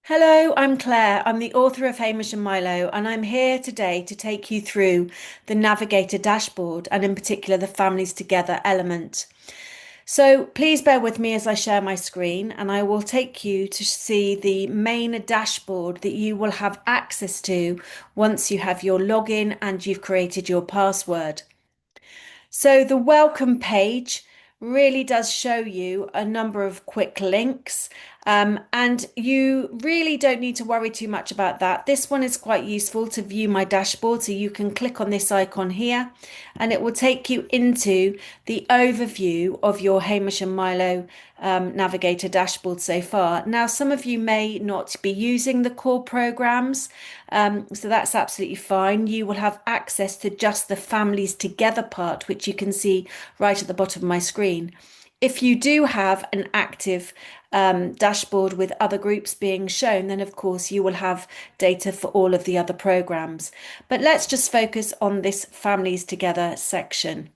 Hello, I'm Claire. I'm the author of Hamish and Milo, and I'm here today to take you through the Navigator dashboard and, in particular, the Families Together element. So please bear with me as I share my screen, and I will take you to see the main dashboard that you will have access to once you have your login and you've created your password. So the welcome page really does show you a number of quick links, and you really don't need to worry too much about that. This one is quite useful to view my dashboard, so you can click on this icon here and it will take you into the overview of your Hamish and Milo Navigator dashboard so far. Now, some of you may not be using the core programs, so that's absolutely fine. You will have access to just the Families Together part, which you can see right at the bottom of my screen. If you do have an active dashboard with other groups being shown, then of course you will have data for all of the other programs. But let's just focus on this Families Together section.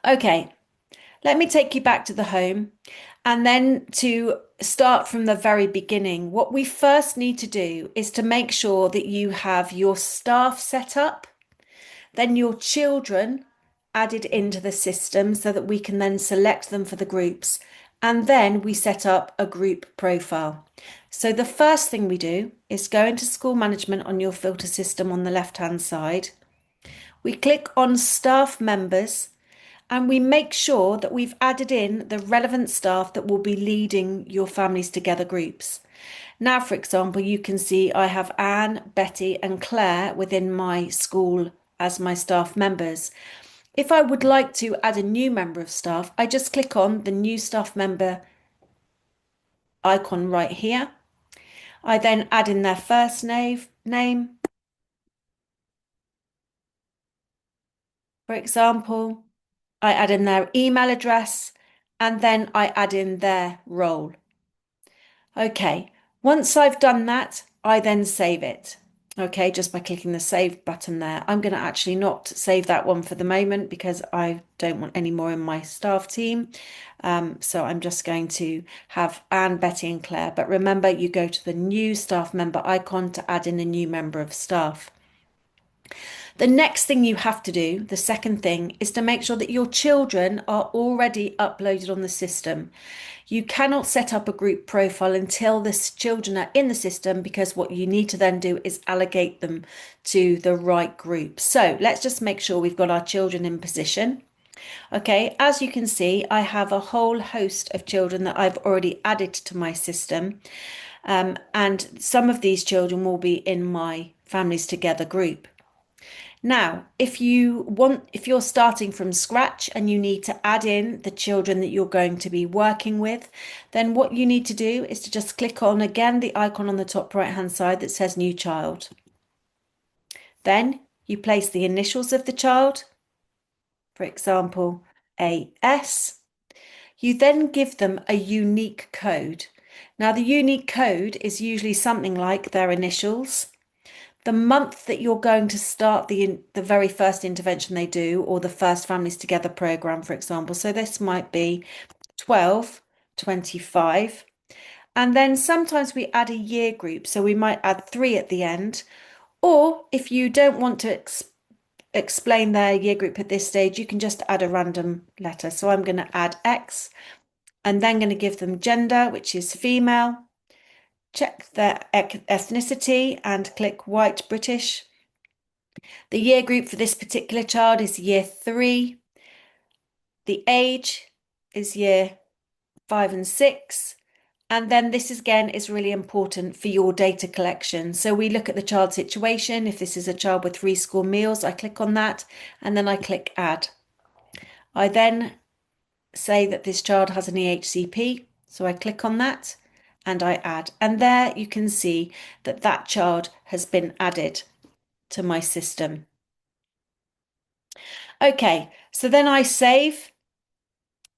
Okay, let me take you back to the home, and then to start from the very beginning. What we first need to do is to make sure that you have your staff set up, then your children added into the system so that we can then select them for the groups. And then we set up a group profile. So the first thing we do is go into school management on your filter system on the left-hand side. We click on staff members and we make sure that we've added in the relevant staff that will be leading your Families Together groups. Now, for example, you can see I have Anne, Betty and Claire within my school as my staff members. If I would like to add a new member of staff, I just click on the new staff member icon right here. I then add in their first name, for example. I add in their email address, and then I add in their role. Okay, once I've done that, I then save it. Okay, just by clicking the save button there. I'm going to actually not save that one for the moment because I don't want any more in my staff team. So I'm just going to have Anne, Betty and Claire. But remember, you go to the new staff member icon to add in a new member of staff. The next thing you have to do, the second thing, is to make sure that your children are already uploaded on the system. You cannot set up a group profile until the children are in the system, because what you need to then do is allocate them to the right group. So let's just make sure we've got our children in position. Okay, as you can see, I have a whole host of children that I've already added to my system. And some of these children will be in my Families Together group. Now, if you're starting from scratch and you need to add in the children that you're going to be working with, then what you need to do is to just click on again the icon on the top right hand side that says new child. Then you place the initials of the child, for example, AS. You then give them a unique code. Now, the unique code is usually something like their initials, the month that you're going to start the very first intervention they do, or the first Families Together program, for example. So this might be 12/25. And then sometimes we add a year group. So we might add 3 at the end. Or if you don't want to explain their year group at this stage, you can just add a random letter. So I'm going to add X and then going to give them gender, which is female. Check their ethnicity and click white British. The year group for this particular child is year 3. The age is year 5 and 6. And then this again is really important for your data collection. So we look at the child situation. If this is a child with 3 school meals, I click on that and then I click add. I then say that this child has an EHCP. So I click on that and I add. And there you can see that that child has been added to my system. Okay, so then I save,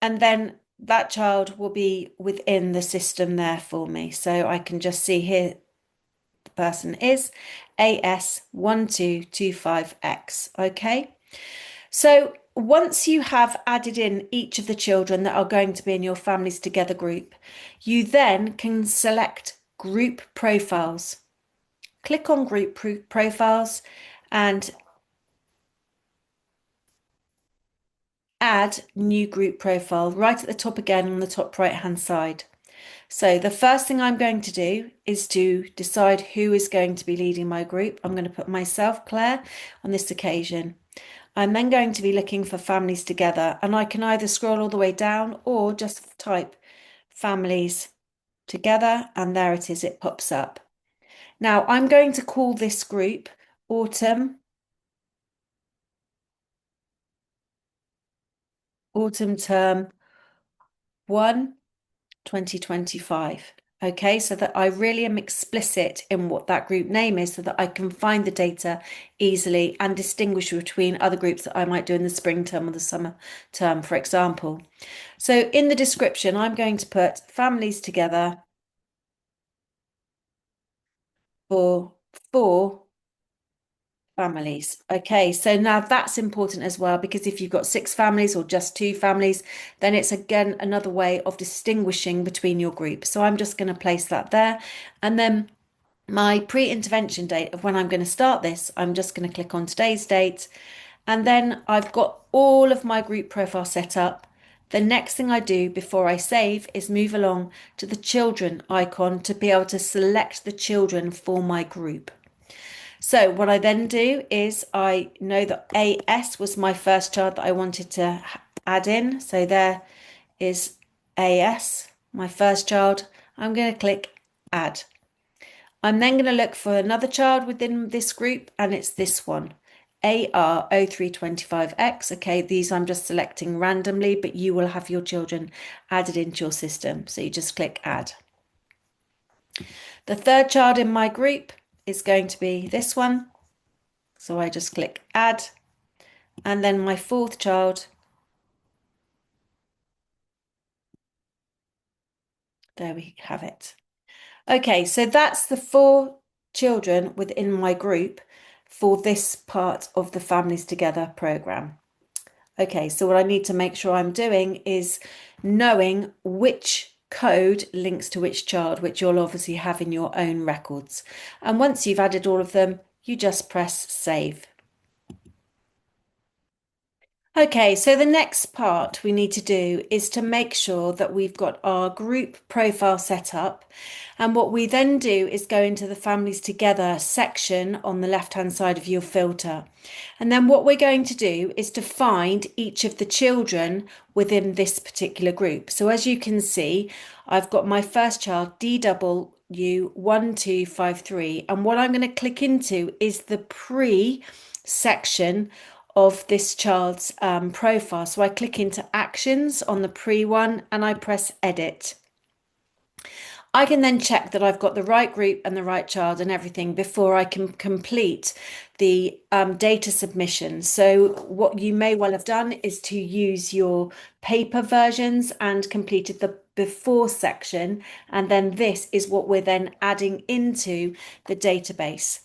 and then that child will be within the system there for me. So I can just see here the person is AS1225X. Okay, so once you have added in each of the children that are going to be in your Families Together group, you then can select group profiles. Click on group profiles and add new group profile right at the top again on the top right hand side. So the first thing I'm going to do is to decide who is going to be leading my group. I'm going to put myself, Claire, on this occasion. I'm then going to be looking for families together, and I can either scroll all the way down or just type families together, and there it is, it pops up. Now I'm going to call this group Autumn Term 1 2025. Okay, so that I really am explicit in what that group name is so that I can find the data easily and distinguish between other groups that I might do in the spring term or the summer term, for example. So in the description, I'm going to put families together for 4 families. Okay, so now that's important as well because if you've got 6 families or just 2 families, then it's again another way of distinguishing between your group. So I'm just going to place that there. And then my pre-intervention date of when I'm going to start this, I'm just going to click on today's date. And then I've got all of my group profile set up. The next thing I do before I save is move along to the children icon to be able to select the children for my group. So what I then do is I know that AS was my first child that I wanted to add in. So there is AS, my first child. I'm going to click add. I'm then going to look for another child within this group, and it's this one, AR0325X. Okay, these I'm just selecting randomly, but you will have your children added into your system. So you just click add. The third child in my group is going to be this one. So I just click add, and then my fourth child, there we have it. Okay, so that's the 4 children within my group for this part of the Families Together program. Okay, so what I need to make sure I'm doing is knowing which code links to which child, which you'll obviously have in your own records. And once you've added all of them, you just press save. Okay, so the next part we need to do is to make sure that we've got our group profile set up. And what we then do is go into the Families Together section on the left-hand side of your filter. And then what we're going to do is to find each of the children within this particular group. So as you can see, I've got my first child, DW1253. And what I'm going to click into is the pre section of this child's profile. So I click into actions on the pre one and I press edit. I can then check that I've got the right group and the right child and everything before I can complete the data submission. So what you may well have done is to use your paper versions and completed the before section. And then this is what we're then adding into the database.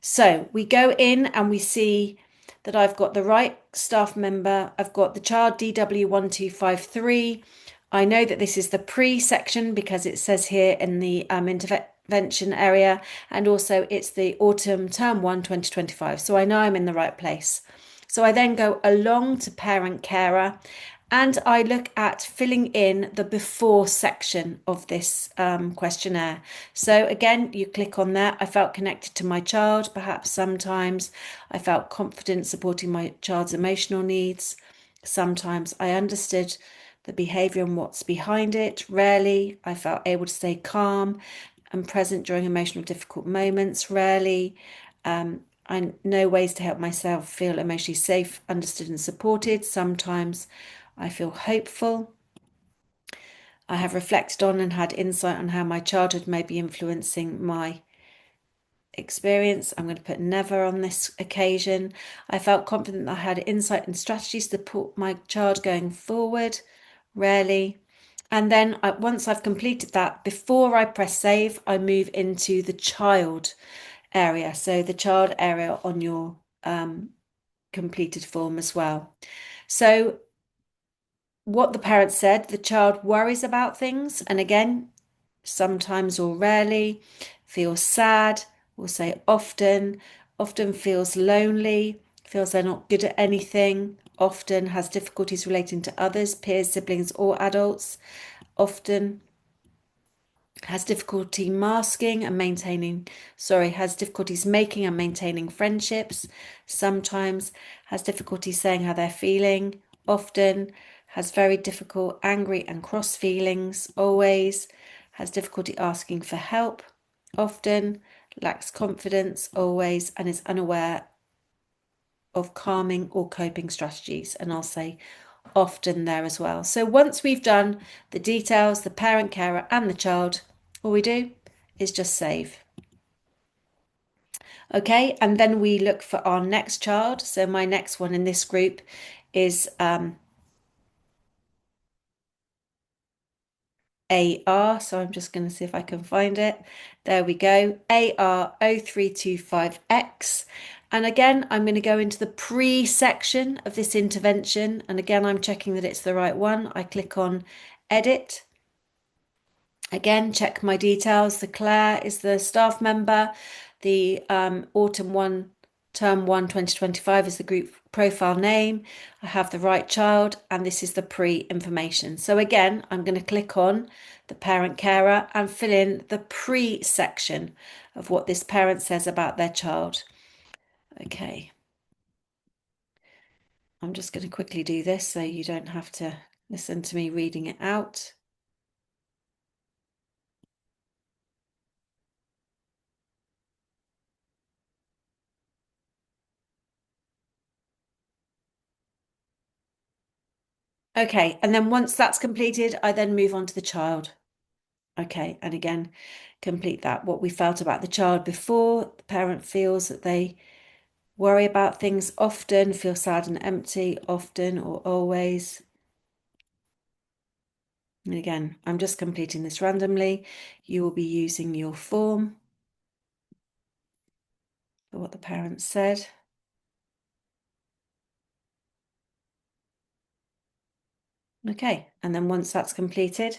So we go in and we see that I've got the right staff member. I've got the child DW1253. I know that this is the pre-section because it says here in the intervention area, and also it's the autumn term 1 2025. So I know I'm in the right place. So I then go along to parent carer and I look at filling in the before section of this questionnaire. So again, you click on that. I felt connected to my child, perhaps sometimes. I felt confident supporting my child's emotional needs. Sometimes I understood the behaviour and what's behind it. Rarely, I felt able to stay calm and present during emotional difficult moments. Rarely, I know ways to help myself feel emotionally safe, understood and supported. Sometimes I feel hopeful. I have reflected on and had insight on how my childhood may be influencing my experience. I'm going to put never on this occasion. I felt confident that I had insight and strategies to support my child going forward. Rarely. And then once I've completed that, before I press save, I move into the child area. So the child area on your completed form as well. So what the parent said, the child worries about things. And again, sometimes or rarely, feels sad, we'll say often, often feels lonely, feels they're not good at anything, often has difficulties relating to others, peers, siblings, or adults, often has difficulty masking and maintaining, has difficulties making and maintaining friendships, sometimes has difficulty saying how they're feeling, often has very difficult, angry and cross feelings, always has difficulty asking for help, often lacks confidence, always, and is unaware of calming or coping strategies. And I'll say often there as well. So once we've done the details, the parent, carer, and the child, all we do is just save. Okay, and then we look for our next child. So my next one in this group is AR. So I'm just going to see if I can find it. There we go, AR0325X. And again, I'm going to go into the pre section of this intervention. And again, I'm checking that it's the right one. I click on edit. Again, check my details. The Claire is the staff member. The Autumn 1, Term 1, 2025 is the group profile name. I have the right child, and this is the pre-information. So again, I'm going to click on the parent carer and fill in the pre section of what this parent says about their child. Okay. I'm just going to quickly do this so you don't have to listen to me reading it out. Okay, and then once that's completed, I then move on to the child. Okay, and again, complete that. What we felt about the child before, the parent feels that they worry about things often, feel sad and empty often or always. And again, I'm just completing this randomly. You will be using your form for what the parent said. Okay, and then once that's completed,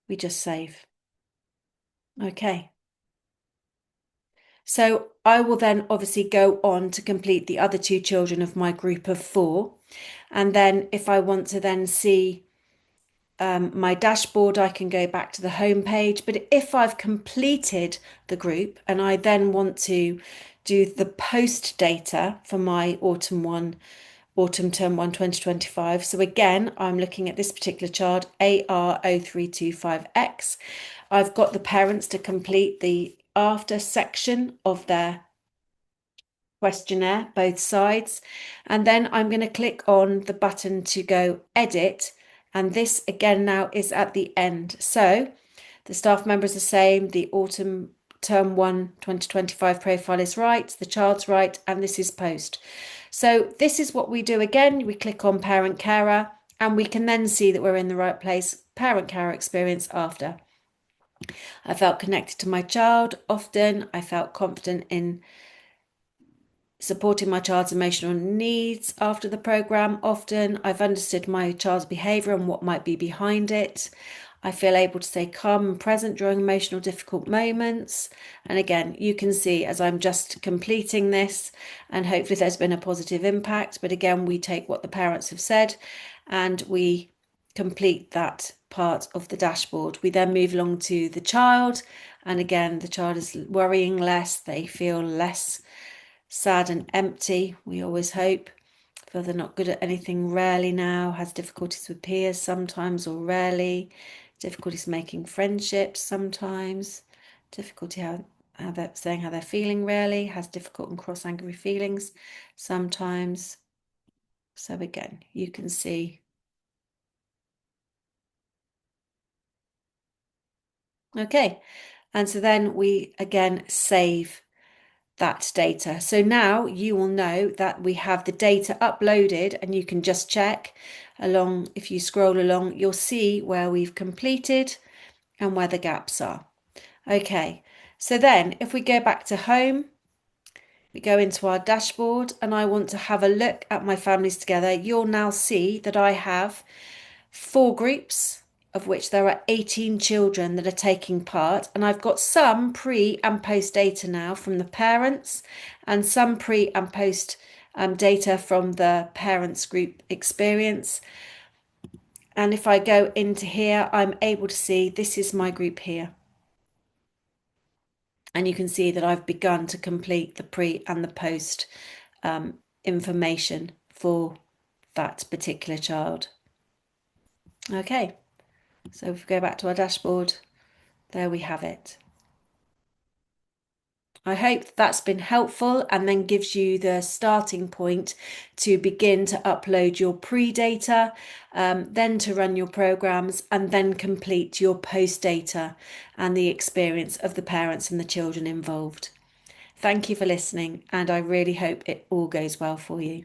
we just save. Okay. So I will then obviously go on to complete the other two children of my group of 4. And then if I want to then see my dashboard, I can go back to the home page. But if I've completed the group and I then want to do the post data for my Autumn Term 1 2025. So again, I'm looking at this particular child, AR0325X. I've got the parents to complete the after section of their questionnaire, both sides. And then I'm going to click on the button to go edit. And this again now is at the end. So the staff member is the same, the Autumn Term 1 2025 profile is right, the child's right, and this is post. So this is what we do again. We click on parent carer and we can then see that we're in the right place. Parent carer experience after. I felt connected to my child often. I felt confident in supporting my child's emotional needs after the programme often. I've understood my child's behaviour and what might be behind it. I feel able to stay calm and present during emotional difficult moments. And again, you can see as I'm just completing this, and hopefully there's been a positive impact. But again, we take what the parents have said and we complete that part of the dashboard. We then move along to the child. And again, the child is worrying less. They feel less sad and empty, we always hope. Feel they're not good at anything rarely now, has difficulties with peers sometimes or rarely, difficulties making friendships sometimes, difficulty how they're saying how they're feeling rarely, has difficult and cross angry feelings sometimes. So again, you can see. Okay, and so then we again save that data. So now you will know that we have the data uploaded and you can just check along. If you scroll along, you'll see where we've completed and where the gaps are. Okay, so then if we go back to home, we go into our dashboard and I want to have a look at my families together. You'll now see that I have 4 groups of which there are 18 children that are taking part. And I've got some pre and post data now from the parents and some pre and post data from the parents group experience. And if I go into here, I'm able to see this is my group here. And you can see that I've begun to complete the pre and the post information for that particular child. Okay, so if we go back to our dashboard, there we have it. I hope that's been helpful and then gives you the starting point to begin to upload your pre-data, then to run your programs and then complete your post-data and the experience of the parents and the children involved. Thank you for listening, and I really hope it all goes well for you.